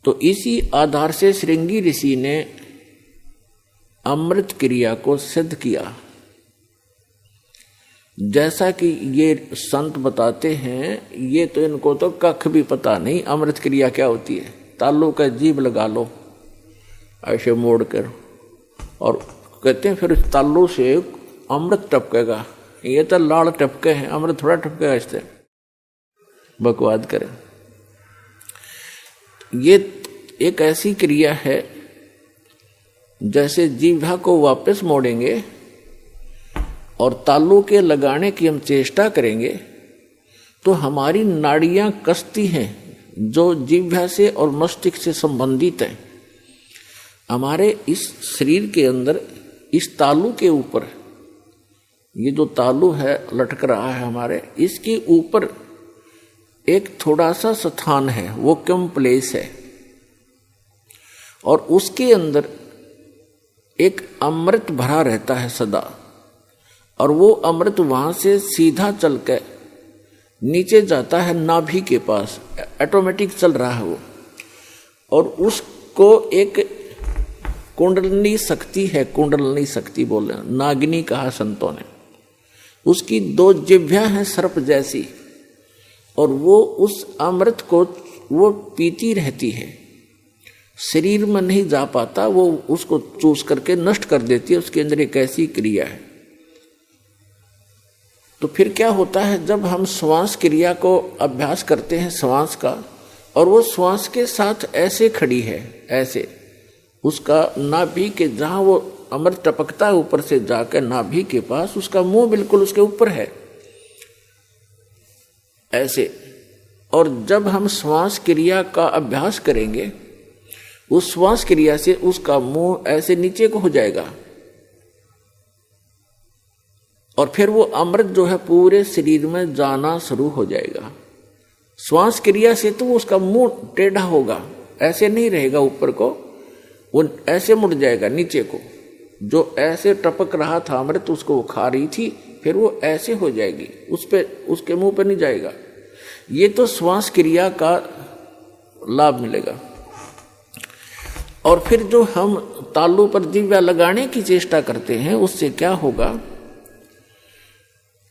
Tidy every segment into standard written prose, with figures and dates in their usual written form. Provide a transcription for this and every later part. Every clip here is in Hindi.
तो इसी आधार से श्रृंगी ऋषि ने अमृत क्रिया को सिद्ध किया। जैसा कि ये संत बताते हैं, ये तो इनको तो कख भी पता नहीं अमृत क्रिया क्या होती है। तालू का जीभ लगा लो ऐसे मोड़ कर, और कहते हैं फिर तालू से अमृत टपकेगा। ये तो लाल टपके हैं, अमृत थोड़ा टपकेगा इससे। बकवाद करें। ये एक ऐसी क्रिया है जैसे जीभा को वापस मोड़ेंगे और तालू के लगाने की हम चेष्टा करेंगे तो हमारी नाड़ियां कसती हैं जो जीभा से और मस्तिष्क से संबंधित है। हमारे इस शरीर के अंदर इस तालू के ऊपर, ये जो तालू है लटक रहा है हमारे, इसके ऊपर एक थोड़ा सा स्थान है, वो कम प्लेस है, और उसके अंदर एक अमृत भरा रहता है सदा। और वो अमृत वहां से सीधा चल के नीचे जाता है नाभि के पास, ऑटोमेटिक चल रहा है वो। और उसको एक कुंडलनी शक्ति है, कुंडलनी शक्ति बोले, नागिनी कहा संतों ने। उसकी 2 जिह्वा हैं सर्प जैसी, और वो उस अमृत को वो पीती रहती है, शरीर में नहीं जा पाता, वो उसको चूस करके नष्ट कर देती है। उसके अंदर एक ऐसी क्रिया है। तो फिर क्या होता है, जब हम श्वास क्रिया को अभ्यास करते हैं श्वास का, और वो श्वास के साथ ऐसे खड़ी है, ऐसे उसका नाभि के जहां वो अमृत टपकता है ऊपर से जाकर नाभि के पास, उसका मुंह बिल्कुल उसके ऊपर है ऐसे। और जब हम श्वास क्रिया का अभ्यास करेंगे, उस श्वास क्रिया से उसका मुंह ऐसे नीचे को हो जाएगा, और फिर वो अमृत जो है पूरे शरीर में जाना शुरू हो जाएगा। श्वास क्रिया से तो उसका मुंह टेढ़ा होगा, ऐसे नहीं रहेगा ऊपर को, वो ऐसे मुड़ जाएगा नीचे को। जो ऐसे टपक रहा था अमृत, उसको वो खा रही थी, फिर वो ऐसे हो जाएगी, उस पे उसके मुंह पे नहीं जाएगा। ये तो श्वास क्रिया का लाभ मिलेगा। और फिर जो हम तालू पर जिह्वा लगाने की चेष्टा करते हैं, उससे क्या होगा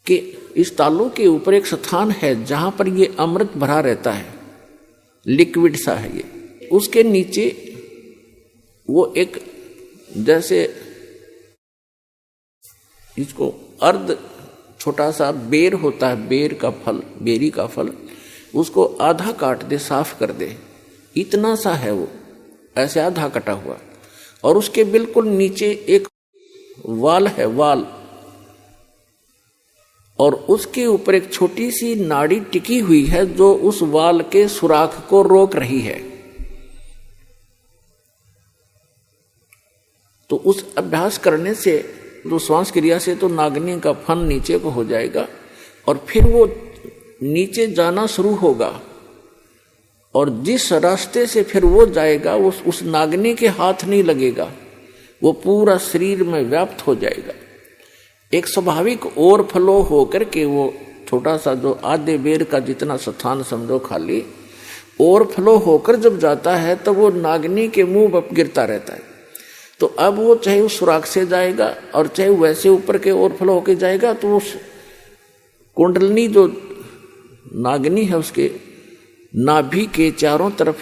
कि इस तालू के ऊपर एक स्थान है जहां पर ये अमृत भरा रहता है, लिक्विड सा है ये। उसके नीचे वो एक जैसे इसको अर्ध छोटा सा बेर होता है, बेर का फल, बेरी का फल, उसको आधा काट दे, साफ कर दे, इतना सा है वो, ऐसे आधा कटा हुआ। और उसके बिल्कुल नीचे एक वाल है, वाल, और उसके ऊपर एक छोटी सी नाड़ी टिकी हुई है जो उस वाल के सुराख को रोक रही है। तो उस अभ्यास करने से, जो श्वास क्रिया से, तो नागनी का फन नीचे को हो जाएगा, और फिर वो नीचे जाना शुरू होगा, और जिस रास्ते से फिर वो जाएगा उस नागनी के हाथ नहीं लगेगा, वो पूरा शरीर में व्याप्त हो जाएगा। एक स्वाभाविक ओवरफ्लो होकर के वो छोटा सा जो आधे बेर का जितना स्थान समझो खाली, ओवरफ्लो होकर जब जाता है तो वो नागनी के मुंह पर गिरता रहता है। तो अब वो चाहे उस सुराख से जाएगा और चाहे वैसे ऊपर के ओवरफ्लो होकर जाएगा, तो उस कुंडलनी जो नागनी है उसके नाभि के चारों तरफ,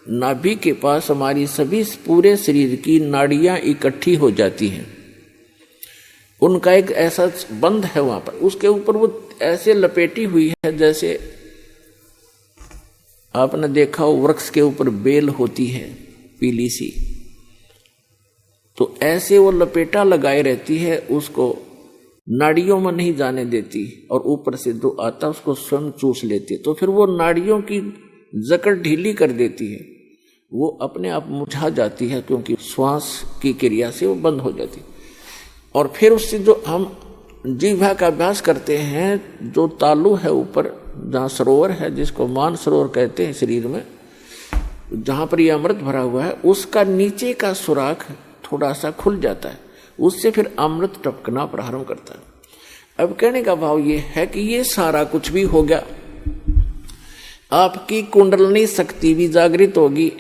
नाभि के पास हमारी सभी पूरे शरीर की नाड़ियां इकट्ठी हो जाती हैं। उनका एक ऐसा बंध है वहां पर, उसके ऊपर वो ऐसे लपेटी हुई है जैसे आपने देखा हो वृक्ष के ऊपर बेल होती है पीली सी, तो ऐसे वो लपेटा लगाए रहती है, उसको नाड़ियों में नहीं जाने देती, और ऊपर से जो आता उसको स्वयं चूस लेती है। तो फिर वो नाड़ियों की जकड़ ढीली कर देती है, वो अपने आप मुरझा जाती है, क्योंकि श्वास की क्रिया से वो बंद हो जाती है। और फिर उससे जो हम जिह्वा का अभ्यास करते हैं, जो तालू है ऊपर जहाँ सरोवर है, जिसको मान सरोवर कहते हैं शरीर में, जहाँ पर ये अमृत भरा हुआ है, उसका नीचे का सुराख थोड़ा सा खुल जाता है, उससे फिर अमृत टपकना प्रारंभ करता है। अब कहने का भाव ये है कि ये सारा कुछ भी हो गया, आपकी कुंडलनी शक्ति भी जागृत होगी,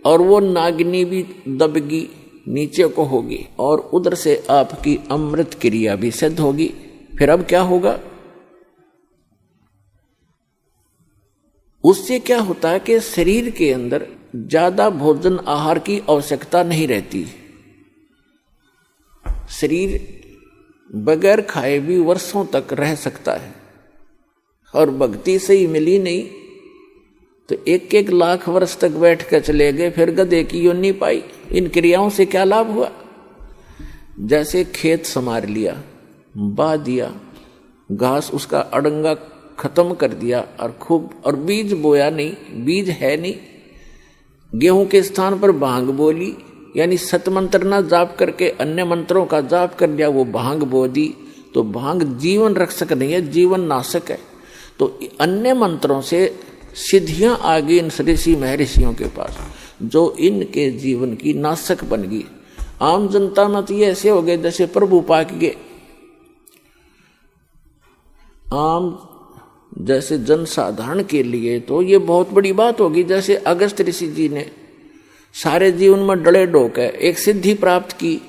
और वो नागिनी भी दबगी, नीचे को होगी, और उधर से आपकी अमृत क्रिया भी सिद्ध होगी। फिर अब क्या होगा? उससे क्या होता है कि शरीर के अंदर ज्यादा भोजन आहार की आवश्यकता नहीं रहती। शरीर बगैर खाए भी वर्षों तक रह सकता है। और भक्ति से ही मिली नहीं तो 1-1 लाख वर्ष तक बैठ कर चले गए, फिर गधे की योनि पाई। इन क्रियाओं से क्या लाभ हुआ? जैसे खेत संवार लिया, बा दिया, घास उसका अड़ंगा खत्म कर दिया, और खूब, और बीज बोया नहीं, बीज है नहीं, गेहूं के स्थान पर भांग बोली, यानी सतमंत्र ना जाप करके अन्य मंत्रों का जाप कर लिया, वो भांग बो दी। तो भांग जीवन रक्षक नहीं है, जीवन नाशक है। तो अन्य मंत्रों से सिद्धियां आ गई इन ऋषि महर्षियों के पास, जो इनके जीवन की नाशक बन गई। आम जनता में तो ये ऐसे हो गए जैसे प्रभु पाक के आम, जैसे जनसाधारण के लिए तो ये बहुत बड़ी बात होगी। जैसे अगस्त ऋषि जी ने सारे जीवन में डले डोके एक सिद्धि प्राप्त की,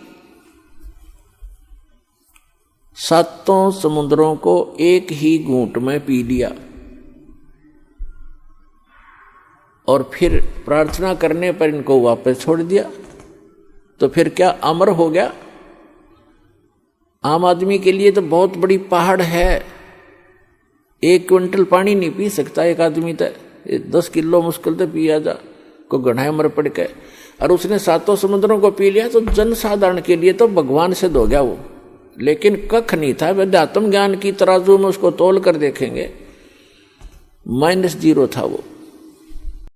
7 समुद्रों को एक ही घूंट में पी लिया, और फिर प्रार्थना करने पर इनको वापस छोड़ दिया। तो फिर क्या अमर हो गया? आम आदमी के लिए तो बहुत बड़ी पहाड़ है, 1 क्विंटल पानी नहीं पी सकता एक आदमी, तक 10 किलो मुश्किल से पिया जा को गढ़ाए मर पड़ के, और उसने 7 समुद्रों को पी लिया। तो जनसाधारण के लिए तो भगवान सिद्ध हो गया वो, लेकिन कख नहीं था। अध्यात्म ज्ञान की तराजू में उसको तोल कर देखेंगे -0 था वो।